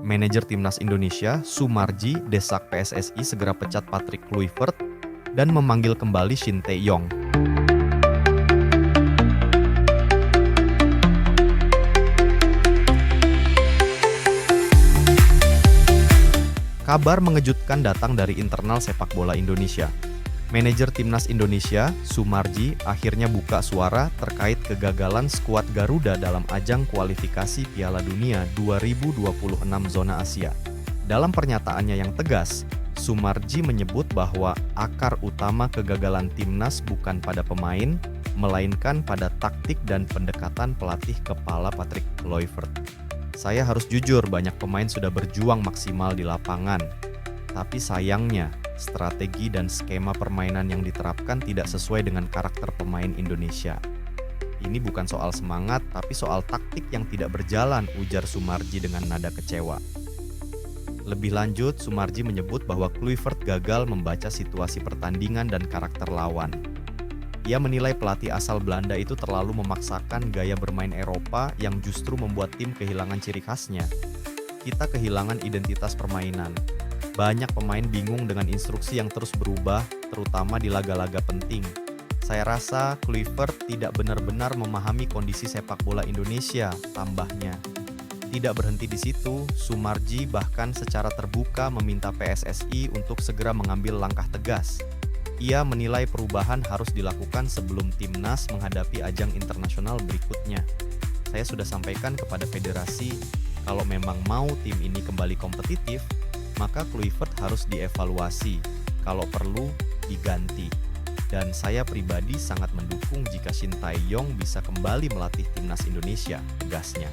Manajer Timnas Indonesia, Sumarji, desak PSSI segera pecat Patrick Kluivert dan memanggil kembali Shin Tae-yong. Kabar mengejutkan datang dari internal sepak bola Indonesia. Manajer Timnas Indonesia, Sumarji, akhirnya buka suara terkait kegagalan skuad Garuda dalam ajang kualifikasi Piala Dunia 2026 zona Asia. Dalam pernyataannya yang tegas, Sumarji menyebut bahwa akar utama kegagalan timnas bukan pada pemain, melainkan pada taktik dan pendekatan pelatih kepala Patrick Kluivert. Saya harus jujur, banyak pemain sudah berjuang maksimal di lapangan. Tapi sayangnya, strategi dan skema permainan yang diterapkan tidak sesuai dengan karakter pemain Indonesia. Ini bukan soal semangat, tapi soal taktik yang tidak berjalan, ujar Sumarji dengan nada kecewa. Lebih lanjut, Sumarji menyebut bahwa Kluivert gagal membaca situasi pertandingan dan karakter lawan. Ia menilai pelatih asal Belanda itu terlalu memaksakan gaya bermain Eropa yang justru membuat tim kehilangan ciri khasnya. Kita kehilangan identitas permainan. Banyak pemain bingung dengan instruksi yang terus berubah, terutama di laga-laga penting. Saya rasa Kluivert tidak benar-benar memahami kondisi sepak bola Indonesia, tambahnya. Tidak berhenti di situ, Sumarji bahkan secara terbuka meminta PSSI untuk segera mengambil langkah tegas. Ia menilai perubahan harus dilakukan sebelum timnas menghadapi ajang internasional berikutnya. Saya sudah sampaikan kepada federasi, kalau memang mau tim ini kembali kompetitif, maka Kluivert harus dievaluasi, kalau perlu diganti. Dan saya pribadi sangat mendukung jika Shin Tae-yong bisa kembali melatih timnas Indonesia, tegasnya.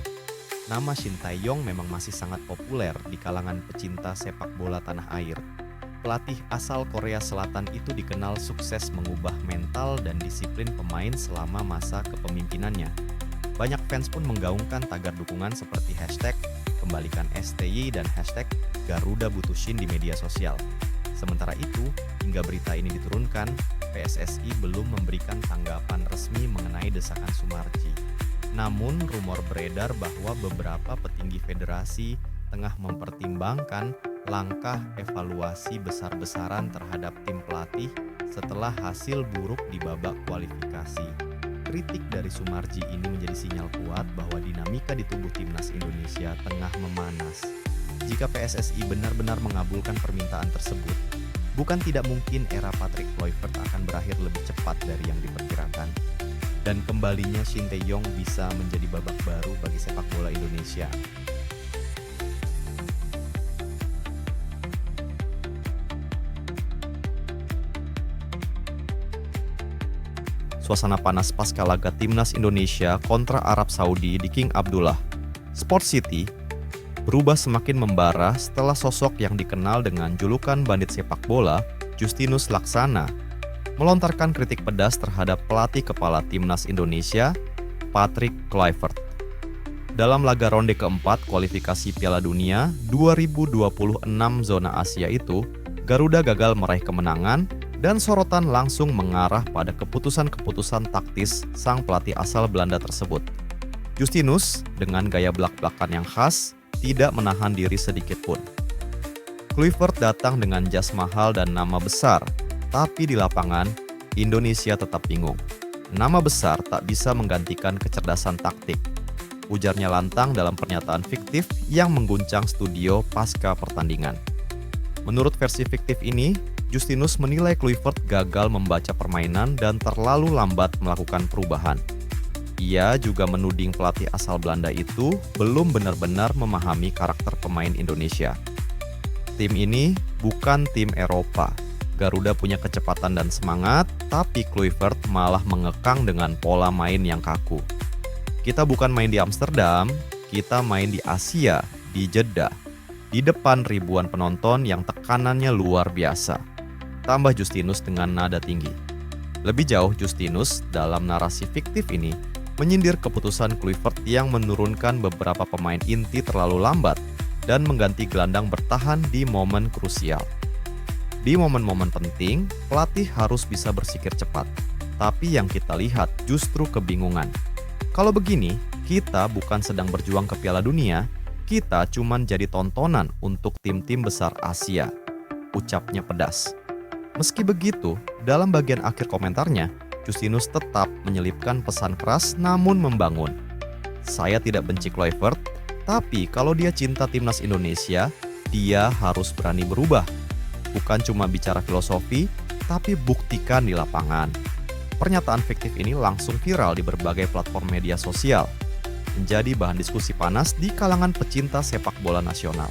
Nama Shin Tae-yong memang masih sangat populer di kalangan pecinta sepak bola tanah air. Pelatih asal Korea Selatan itu dikenal sukses mengubah mental dan disiplin pemain selama masa kepemimpinannya. Banyak fans pun menggaungkan tagar dukungan seperti hashtag kembalikan STY dan hashtag Garuda butuh Shin di media sosial. Sementara itu, hingga berita ini diturunkan, PSSI belum memberikan tanggapan resmi mengenai desakan Sumarji. Namun, rumor beredar bahwa beberapa petinggi federasi tengah mempertimbangkan langkah evaluasi besar-besaran terhadap tim pelatih setelah hasil buruk di babak kualifikasi. Kritik dari Sumarji ini menjadi sinyal kuat bahwa dinamika di tubuh timnas Indonesia tengah memanas. Jika PSSI benar-benar mengabulkan permintaan tersebut, bukan tidak mungkin era Patrick Kluivert akan berakhir lebih cepat dari yang diperkirakan. Dan kembalinya Shin Tae-yong bisa menjadi babak baru bagi sepak bola Indonesia. Suasana panas pasca laga timnas Indonesia kontra Arab Saudi di King Abdullah Sport City berubah semakin membara setelah sosok yang dikenal dengan julukan bandit sepak bola, Justinus Laksana, melontarkan kritik pedas terhadap pelatih kepala timnas Indonesia, Patrick Kluivert. Dalam laga ronde keempat kualifikasi Piala Dunia 2026 zona Asia itu, Garuda gagal meraih kemenangan dan sorotan langsung mengarah pada keputusan-keputusan taktis sang pelatih asal Belanda tersebut. Justinus, dengan gaya belak-belakan yang khas, tidak menahan diri sedikit pun. Kluivert datang dengan jas mahal dan nama besar, tapi di lapangan, Indonesia tetap bingung. Nama besar tak bisa menggantikan kecerdasan taktik, ujarnya lantang dalam pernyataan fiktif yang mengguncang studio pasca pertandingan. Menurut versi fiktif ini, Justinus menilai Kluivert gagal membaca permainan dan terlalu lambat melakukan perubahan. Ia juga menuding pelatih asal Belanda itu belum benar-benar memahami karakter pemain Indonesia. Tim ini bukan tim Eropa. Garuda punya kecepatan dan semangat, tapi Kluivert malah mengekang dengan pola main yang kaku. Kita bukan main di Amsterdam, kita main di Asia, di Jeddah, di depan ribuan penonton yang tekanannya luar biasa. Tambah Justinus dengan nada tinggi. Lebih jauh, Justinus dalam narasi fiktif ini menyindir keputusan Kluivert yang menurunkan beberapa pemain inti terlalu lambat dan mengganti gelandang bertahan di momen krusial. Di momen-momen penting, pelatih harus bisa berpikir cepat. Tapi yang kita lihat justru kebingungan. Kalau begini, kita bukan sedang berjuang ke Piala Dunia, Kita cuman jadi tontonan untuk tim-tim besar Asia, ucapnya pedas. Meski begitu, dalam bagian akhir komentarnya, Justinus tetap menyelipkan pesan keras namun membangun. Saya tidak benci Kluivert, tapi kalau dia cinta timnas Indonesia, dia harus berani berubah. Bukan cuma bicara filosofi, tapi buktikan di lapangan. Pernyataan fiktif ini langsung viral di berbagai platform media sosial, menjadi bahan diskusi panas di kalangan pecinta sepak bola nasional.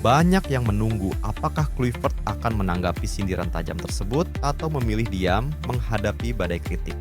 Banyak yang menunggu apakah Kluivert akan menanggapi sindiran tajam tersebut atau memilih diam menghadapi badai kritik.